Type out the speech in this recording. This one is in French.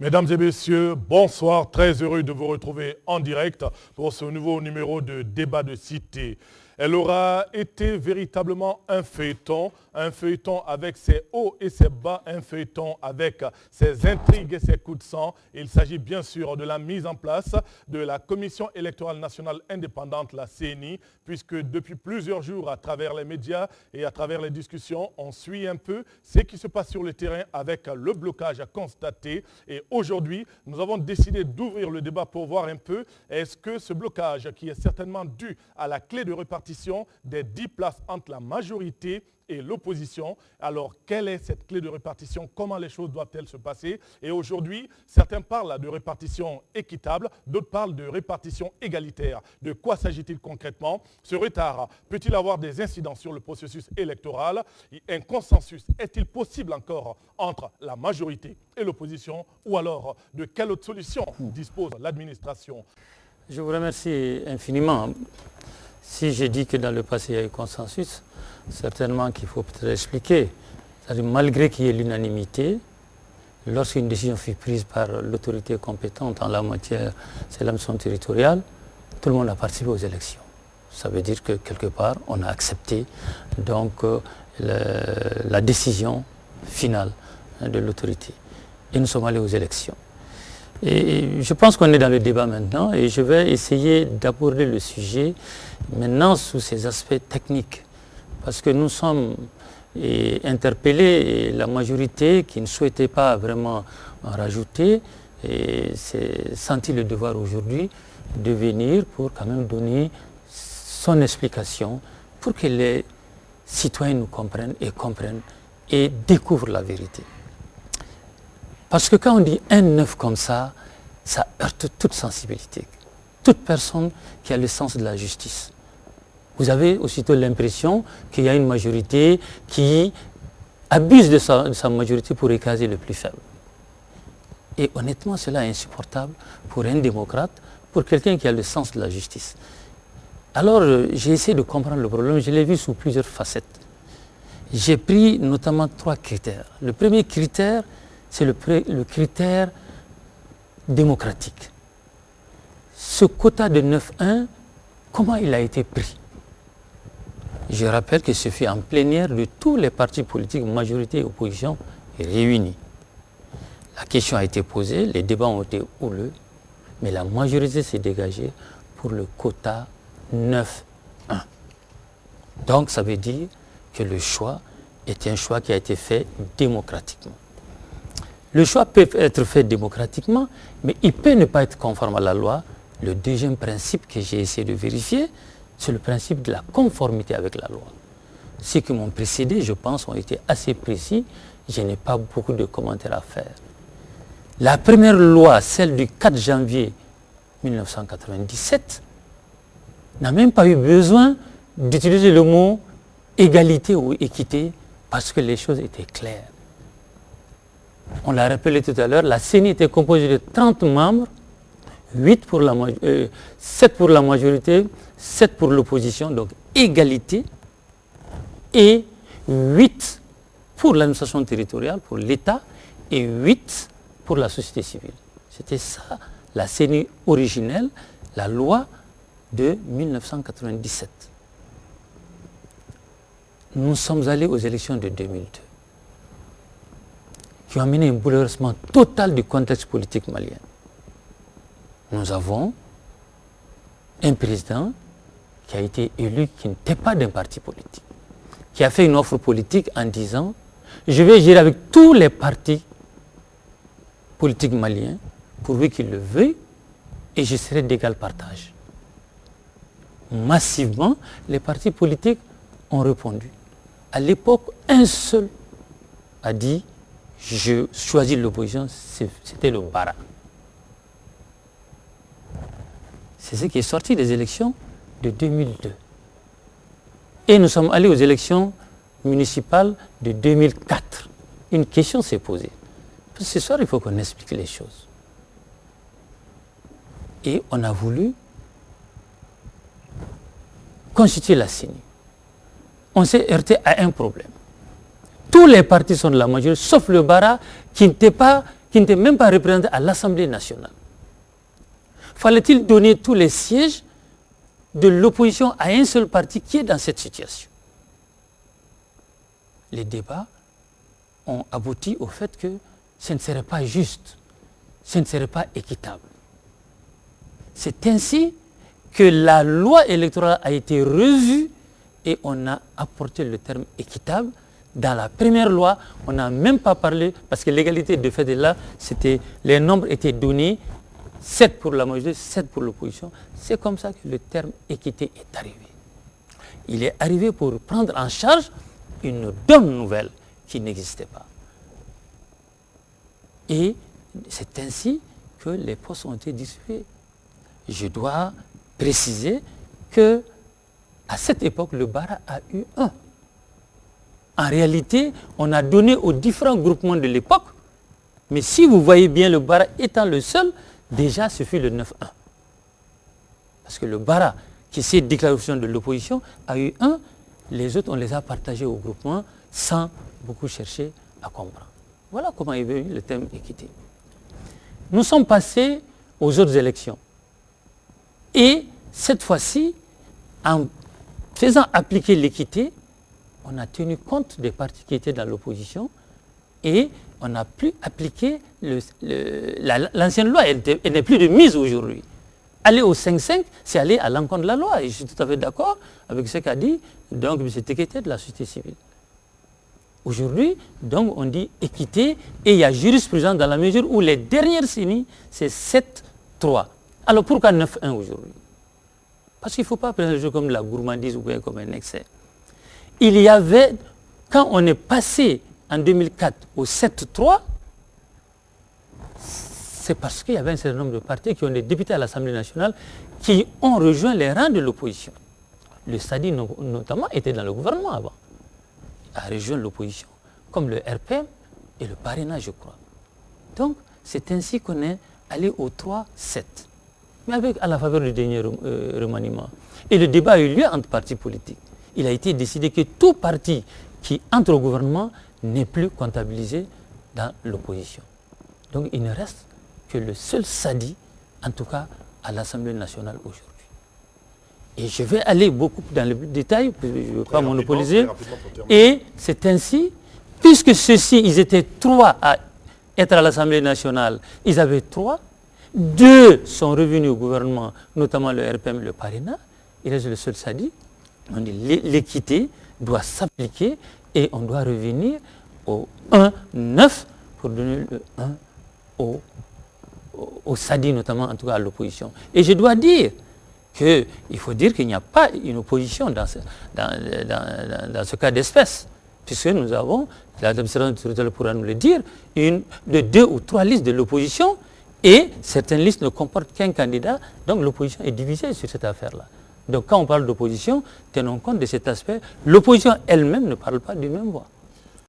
Mesdames et messieurs, bonsoir, très heureux de vous retrouver en direct pour ce nouveau numéro de Débat de Cité. Elle aura été véritablement un feuilleton avec ses hauts et ses bas, un feuilleton avec ses intrigues et ses coups de sang. Il s'agit bien sûr de la mise en place de la Commission électorale nationale indépendante, la CENI, puisque depuis plusieurs jours, à travers les médias et à travers les discussions, on suit un peu ce qui se passe sur le terrain avec le blocage à constater. Et aujourd'hui, nous avons décidé d'ouvrir le débat pour voir un peu est-ce que ce blocage, qui est certainement dû à la clé de répartition des 10 places entre la majorité et l'opposition. Alors, quelle est cette clé de répartition? Comment les choses doivent-elles se passer? Et aujourd'hui, certains parlent de répartition équitable, d'autres parlent de répartition égalitaire. De quoi s'agit-il concrètement? Ce retard peut-il avoir des incidents sur le processus électoral? Un consensus est-il possible encore entre la majorité et l'opposition? Ou alors, de quelle autre solution dispose l'administration? Je vous remercie infiniment. Si j'ai dit que dans le passé il y a eu consensus, certainement qu'il faut peut-être expliquer. C'est-à-dire, malgré qu'il y ait l'unanimité, lorsqu'une décision fut prise par l'autorité compétente en la matière, c'est l'administration territoriale, tout le monde a participé aux élections. Ça veut dire que quelque part, on a accepté donc la décision finale de l'autorité. Et nous sommes allés aux élections. Et je pense qu'on est dans le débat maintenant et je vais essayer d'aborder le sujet maintenant sous ses aspects techniques. Parce que nous sommes interpellés et la majorité qui ne souhaitait pas vraiment en rajouter s'est senti le devoir aujourd'hui de venir pour quand même donner son explication pour que les citoyens nous comprennent et découvrent la vérité. Parce que quand on dit un neuf comme ça heurte toute sensibilité, toute personne qui a le sens de la justice. Vous avez aussitôt l'impression qu'il y a une majorité qui abuse de sa majorité pour écraser le plus faible. Et honnêtement, cela est insupportable pour un démocrate, pour quelqu'un qui a le sens de la justice. Alors, j'ai essayé de comprendre le problème, je l'ai vu sous plusieurs facettes. J'ai pris notamment 3 critères. Le premier critère, c'est le critère démocratique. Ce quota de 9-1, comment il a été pris? Je rappelle que ce fut en plénière de tous les partis politiques, majorité et opposition, réunis. La question a été posée, les débats ont été houleux, mais la majorité s'est dégagée pour le quota 9-1. Donc ça veut dire que le choix est un choix qui a été fait démocratiquement. Le choix peut être fait démocratiquement, mais il peut ne pas être conforme à la loi. Le deuxième principe que j'ai essayé de vérifier, c'est le principe de la conformité avec la loi. Ceux qui m'ont précédé, je pense, ont été assez précis. Je n'ai pas beaucoup de commentaires à faire. La première loi, celle du 4 janvier 1997, n'a même pas eu besoin d'utiliser le mot égalité ou équité parce que les choses étaient claires. On l'a rappelé tout à l'heure, la CENI était composée de 30 membres, 7 pour la majorité, 7 pour l'opposition, donc égalité, et 8 pour l'administration territoriale, pour l'État, et 8 pour la société civile. C'était ça, la CENI originelle, la loi de 1997. Nous sommes allés aux élections de 2002. Qui ont amené un bouleversement total du contexte politique malien. Nous avons un président qui a été élu qui n'était pas d'un parti politique, qui a fait une offre politique en disant « Je vais gérer avec tous les partis politiques maliens, pourvu qu'ils le veuillent, et je serai d'égal partage. » Massivement, les partis politiques ont répondu. À l'époque, un seul a dit je choisis l'opposition, c'était le Bara. C'est ce qui est sorti des élections de 2002. Et nous sommes allés aux élections municipales de 2004. Une question s'est posée. Parce que ce soir, il faut qu'on explique les choses. Et on a voulu constituer la CENI. On s'est heurté à un problème. Tous les partis sont de la majorité, sauf le Bara qui qui n'était même pas représenté à l'Assemblée nationale. Fallait-il donner tous les sièges de l'opposition à un seul parti qui est dans cette situation? Les débats ont abouti au fait que ce ne serait pas juste, ce ne serait pas équitable. C'est ainsi que la loi électorale a été revue et on a apporté le terme équitable. Dans la première loi, on n'a même pas parlé, parce que l'égalité de fait est là, les nombres étaient donnés, 7 pour la majorité, 7 pour l'opposition. C'est comme ça que le terme équité est arrivé. Il est arrivé pour prendre en charge une bonne nouvelle qui n'existait pas. Et c'est ainsi que les postes ont été distribués. Je dois préciser que à cette époque, le Bara a eu 1. En réalité, on a donné aux différents groupements de l'époque, mais si vous voyez bien le Bara étant le seul, déjà ce fut le 9-1. Parce que le Bara, qui s'est déclaration de l'opposition, a eu 1, les autres on les a partagés au groupement sans beaucoup chercher à comprendre. Voilà comment est venu le thème équité. Nous sommes passés aux autres élections. Et cette fois-ci, en faisant appliquer l'équité, on a tenu compte des partis qui étaient dans l'opposition et on n'a plus appliqué l'ancienne loi. Elle n'est plus de mise aujourd'hui. Aller au 5-5, c'est aller à l'encontre de la loi. Et je suis tout à fait d'accord avec ce qu'a dit donc, M. Tekete de la société civile. Aujourd'hui, donc, on dit équité et il y a jurisprudence dans la mesure où les dernières signes, c'est 7-3. Alors pourquoi 9-1 aujourd'hui? Parce qu'il ne faut pas prendre le jeu comme de la gourmandise ou bien comme un excès. Il y avait, quand on est passé en 2004 au 7-3, c'est parce qu'il y avait un certain nombre de partis qui ont des députés à l'Assemblée nationale qui ont rejoint les rangs de l'opposition. Le SADI notamment était dans le gouvernement avant, a rejoint l'opposition, comme le RPM et le parrainage, je crois. Donc, c'est ainsi qu'on est allé au 3-7. Mais avec à la faveur du dernier remaniement. Et le débat a eu lieu entre partis politiques. Il a été décidé que tout parti qui entre au gouvernement n'est plus comptabilisé dans l'opposition. Donc il ne reste que le seul SADI, en tout cas à l'Assemblée nationale aujourd'hui. Et je vais aller beaucoup dans le détail, je ne veux pas monopoliser. Et c'est ainsi, puisque ceux-ci, ils étaient 3 à être à l'Assemblée nationale, ils avaient 3, 2 sont revenus au gouvernement, notamment le RPM et le parrainage, il reste le seul SADI. On dit l'équité doit s'appliquer et on doit revenir au 1-9 pour donner le 1 au SADI, notamment en tout cas à l'opposition. Et je dois dire qu'il faut dire qu'il n'y a pas une opposition dans ce cas d'espèce, puisque nous avons, l'administration territoriale pourra nous le dire, de 2 ou 3 listes de l'opposition et certaines listes ne comportent qu'un candidat, donc l'opposition est divisée sur cette affaire-là. Donc quand on parle d'opposition, tenons compte de cet aspect, l'opposition elle-même ne parle pas du même voix.